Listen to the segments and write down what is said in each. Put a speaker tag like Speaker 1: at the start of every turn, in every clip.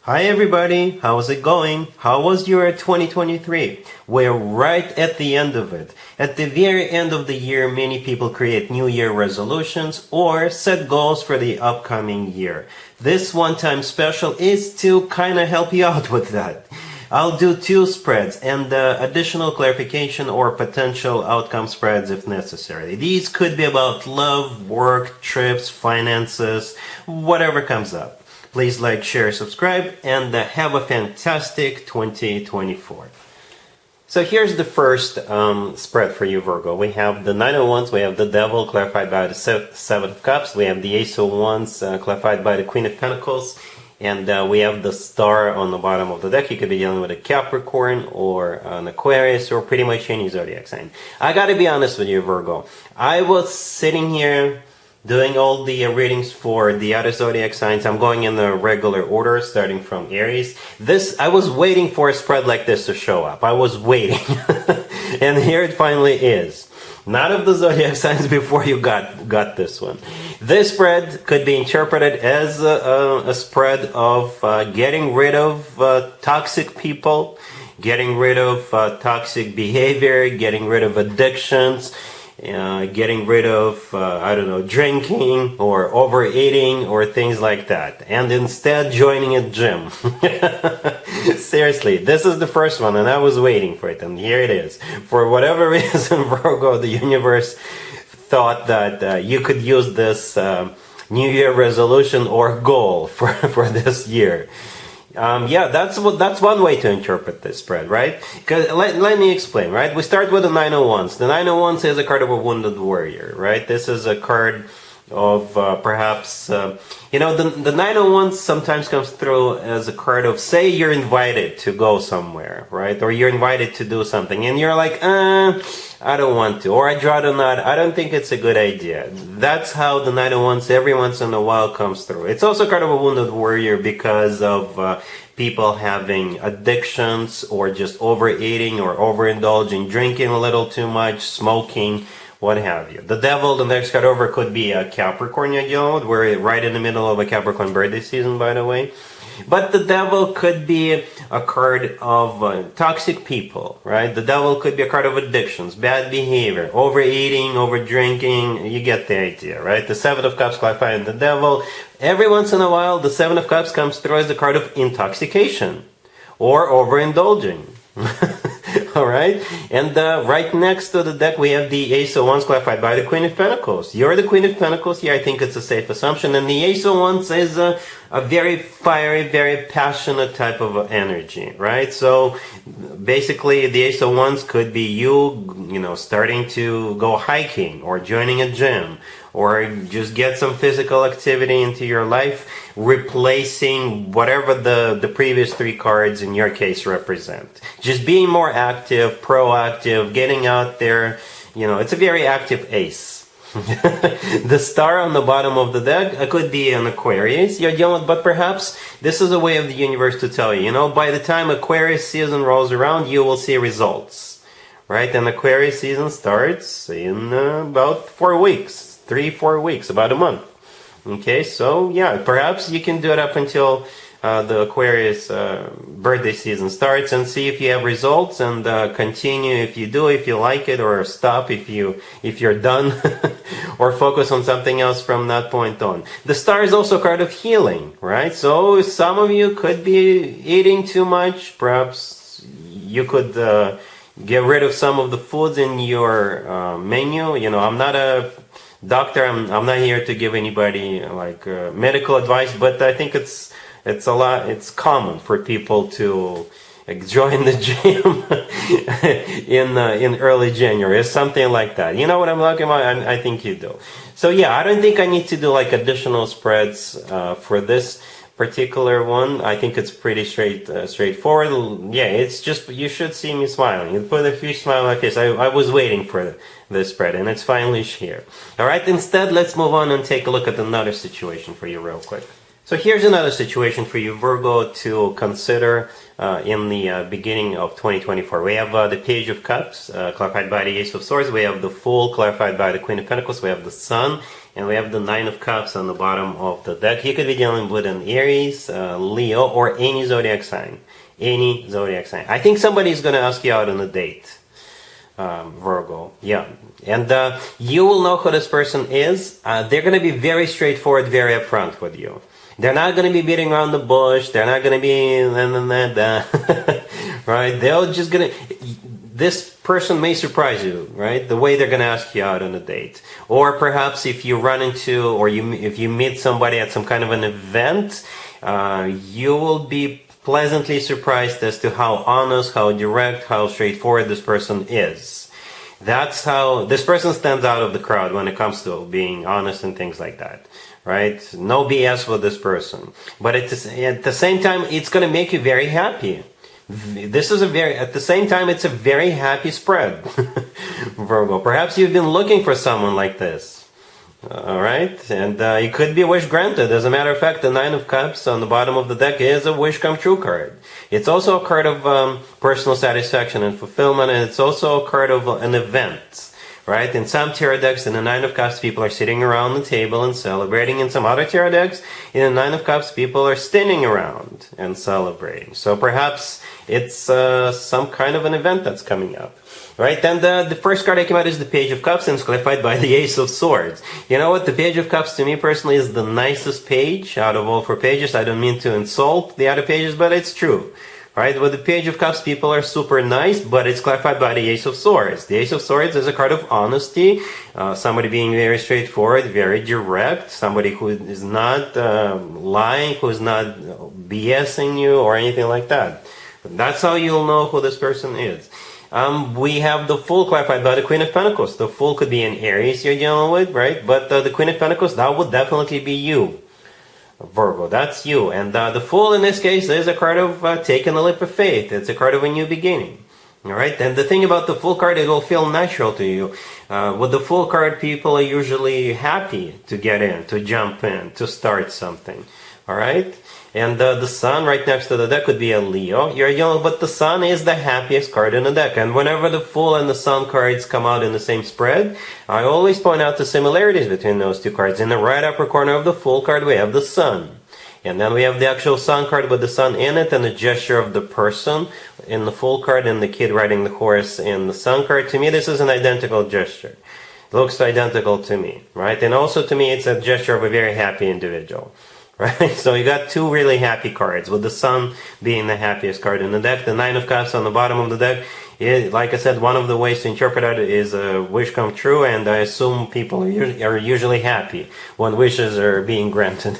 Speaker 1: Hi everybody, how's it going? How was your 2023? We're right at the end of it. At the very end of the year, many people create New Year resolutions or set goals for the upcoming year. This one-time special is to kind of help you out with that. I'll do 2 spreads and additional clarification or potential outcome spreads if necessary. These could be about love, work, trips, finances, whatever comes up. Please like, share, subscribe, and have a fantastic 2024. So here's the first spread for you, Virgo. We have the Nine of Wands, we have the Devil clarified by the Seven of Cups, we have the Ace of Wands clarified by the Queen of Pentacles, and we have the Star on the bottom of the deck. You could be dealing with a Capricorn or an Aquarius or pretty much any zodiac sign. I gotta be honest with you, Virgo. I was sitting here doing all the readings for the other zodiac signs. I'm going in the regular order, starting from Aries. I was waiting for a spread like this to show up. I was waiting. And here it finally is. None of the zodiac signs before you got this one. This spread could be interpreted as a spread of getting rid of toxic people, getting rid of toxic behavior, getting rid of addictions, getting rid of, drinking or overeating or things like that. And instead joining a gym. Seriously, this is the first one and I was waiting for it. And here it is. For whatever reason, Virgo, the universe thought that you could use this New Year resolution or goal for this year. That's one way to interpret this spread, right? Because let me explain, right? We start with the Nine of Wands. The Nine of Wands is a card of a wounded warrior, right? This is a card of the Nine of Wands sometimes comes through as a card of, say you're invited to go somewhere, right? Or you're invited to do something and you're like, I don't want to, or I'd rather not, I don't think it's a good idea. That's how the Nine of Wands every once in a while comes through. It's also a card of a wounded warrior because of people having addictions or just overeating or overindulging, drinking a little too much, smoking, what have you. The Devil, the next card over, could be a Capricorn you're dealing with. We're right in the middle of a Capricorn birthday season, by the way. But the Devil could be a card of toxic people, right? The Devil could be a card of addictions, bad behavior, overeating, overdrinking. You get the idea, right? The Seven of Cups clarifying the Devil. Every once in a while, the Seven of Cups comes through as a card of intoxication or overindulging. All right, and right next to the deck we have the Ace of Wands clarified by the Queen of Pentacles. You're the Queen of Pentacles here. I think it's a safe assumption. And the Ace of Wands is a very fiery, very passionate type of energy, right? So basically, the Ace of Wands could be you starting to go hiking or joining a gym, or just get some physical activity into your life, replacing whatever the previous 3 cards in your case represent. Just being more active, proactive, getting out there. It's a very active ace. The Star on the bottom of the deck could be an Aquarius you're dealing with, but perhaps this is a way of the universe to tell you, by the time Aquarius season rolls around, you will see results, right? And Aquarius season starts in about 4 weeks. 3-4 weeks, about a month. Okay, so yeah, perhaps you can do it up until the Aquarius birthday season starts and see if you have results, and continue if you do, if you like it, or stop if you're done, or focus on something else from that point on. The Star is also a card of healing, right? So some of you could be eating too much. Perhaps you could get rid of some of the foods in your menu. I'm not a doctor, I'm not here to give anybody medical advice, but I think it's common for people to join the gym in early January or something like that. You know what I'm talking about? I think you do. So yeah, I don't think I need to do additional spreads for this particular one. I think it's pretty straightforward. Yeah, it's just, you should see me smiling. You put a huge smile on my face. I was waiting for this spread, and it's finally here. All right, instead, let's move on and take a look at another situation for you real quick. So here's another situation for you, Virgo, to consider in the beginning of 2024. We have the Page of Cups, clarified by the Ace of Swords. We have the Fool, clarified by the Queen of Pentacles. We have the Sun, and we have the Nine of Cups on the bottom of the deck. You could be dealing with an Aries, Leo, or any zodiac sign. Any zodiac sign. I think somebody's going to ask you out on a date, Virgo. Yeah. And you will know who this person is. They're going to be very straightforward, very upfront with you. They're not going to be beating around the bush. They're not going to be right. They're just going to. This person may surprise you, right? The way they're going to ask you out on a date, or perhaps if you run into, or if you meet somebody at some kind of an event, you will be pleasantly surprised as to how honest, how direct, how straightforward this person is. That's how this person stands out of the crowd when it comes to being honest and things like that. Right? No BS with this person. But at the same time, it's going to make you very happy. This is at the same time, it's a very happy spread, Virgo. Perhaps you've been looking for someone like this. All right? And it could be a wish granted. As a matter of fact, the Nine of Cups on the bottom of the deck is a wish come true card. It's also a card of personal satisfaction and fulfillment, and it's also a card of an event. Right? In some tarot decks, in the Nine of Cups, people are sitting around the table and celebrating. In some other tarot decks, in the Nine of Cups, people are standing around and celebrating. So perhaps it's some kind of an event that's coming up. Right? And the first card that came out is the Page of Cups, and it's clarified by the Ace of Swords. You know what? The Page of Cups, to me personally, is the nicest page out of all 4 pages. I don't mean to insult the other pages, but it's true. Right? With the Page of Cups, people are super nice, but it's clarified by the Ace of Swords. The Ace of Swords is a card of honesty, somebody being very straightforward, very direct, somebody who is not lying, who is not BSing you or anything like that. That's how you'll know who this person is. We have the Fool clarified by the Queen of Pentacles. The Fool could be an Aries you're dealing with, right? But the Queen of Pentacles, that would definitely be you. Virgo, that's you. And the Fool in this case is a card of taking a leap of faith. It's a card of a new beginning. Alright, and the thing about the Fool card, it will feel natural to you. With the Fool card, people are usually happy to get in, to jump in, to start something. Alright? And the Sun right next to the deck could be a Leo. But the Sun is the happiest card in the deck. And whenever the Fool and the Sun cards come out in the same spread, I always point out the similarities between those two cards. In the right upper corner of the Fool card, we have the Sun. And then we have the actual Sun card with the Sun in it and the gesture of the person in the Fool card and the kid riding the horse in the Sun card. To me, this is an identical gesture. It looks identical to me, right? And also to me, it's a gesture of a very happy individual. Right? So you got 2 really happy cards, with the Sun being the happiest card in the deck. The Nine of Cups on the bottom of the deck, like I said, one of the ways to interpret it is a wish come true, and I assume people are usually happy when wishes are being granted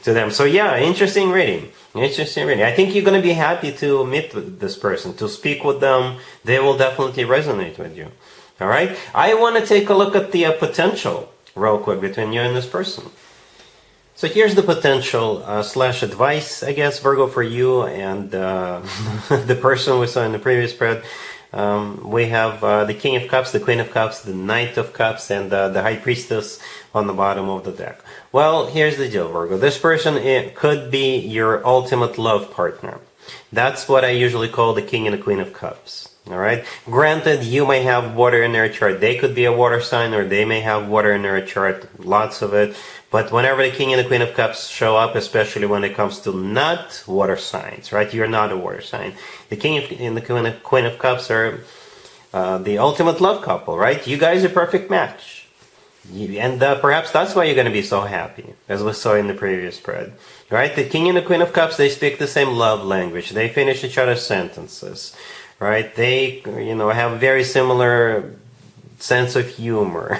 Speaker 1: to them. So yeah, interesting reading. Interesting reading. I think you're going to be happy to meet this person, to speak with them. They will definitely resonate with you. All right? I want to take a look at the potential real quick between you and this person. So here's the potential slash advice, I guess, Virgo, for you and the person we saw in the previous spread. We have the King of Cups, the Queen of Cups, the Knight of Cups, and the High Priestess on the bottom of the deck. Well, here's the deal, Virgo. This person, it could be your ultimate love partner. That's what I usually call the King and the Queen of Cups. All right. Granted, you may have water in their chart. They could be a water sign, or they may have water in their chart, lots of it. But whenever the King and the Queen of Cups show up, especially when it comes to not water signs, right? You're not a water sign. The King and the Queen of Cups are the ultimate love couple, right? You guys are a perfect match. And perhaps that's why you're going to be so happy, as we saw in the previous spread. Right? The King and the Queen of Cups, they speak the same love language. They finish each other's sentences. Right? They, have very similar sense of humor.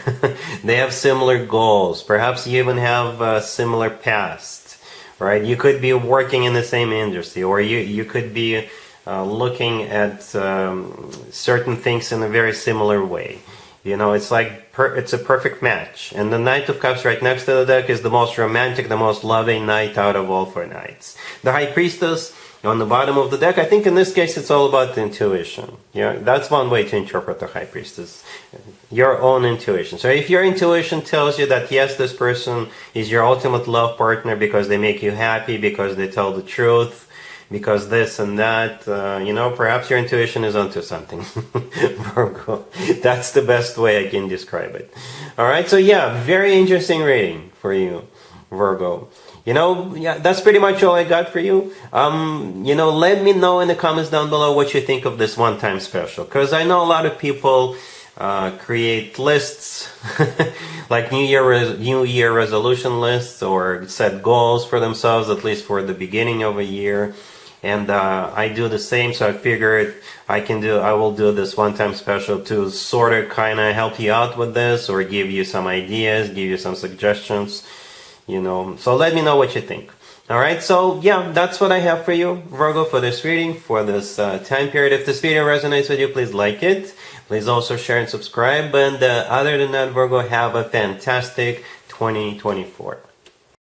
Speaker 1: They have similar goals. Perhaps you even have a similar past. Right? You could be working in the same industry, or you could be looking at certain things in a very similar way. It's like it's a perfect match. And the Knight of Cups right next to the deck is the most romantic, the most loving knight out of all 4 knights. The High Priestess on the bottom of the deck. I think in this case it's all about intuition. Yeah, that's one way to interpret the High Priestess. Your own intuition. So if your intuition tells you that yes, this person is your ultimate love partner because they make you happy, because they tell the truth, because this and that, perhaps your intuition is onto something. Virgo. That's the best way I can describe it. Alright, so yeah, very interesting reading for you, Virgo. That's pretty much all I got for you. Let me know in the comments down below what you think of this one-time special. Because I know a lot of people create lists, like New Year resolution lists, or set goals for themselves, at least for the beginning of a year. And I do the same, so I figured I will do this one-time special to sort of kind of help you out with this, or give you some ideas, give you some suggestions. So let me know what you think. Alright, so yeah, that's what I have for you, Virgo, for this reading, for this time period. If this video resonates with you, please like it. Please also share and subscribe. And other than that, Virgo, have a fantastic 2024.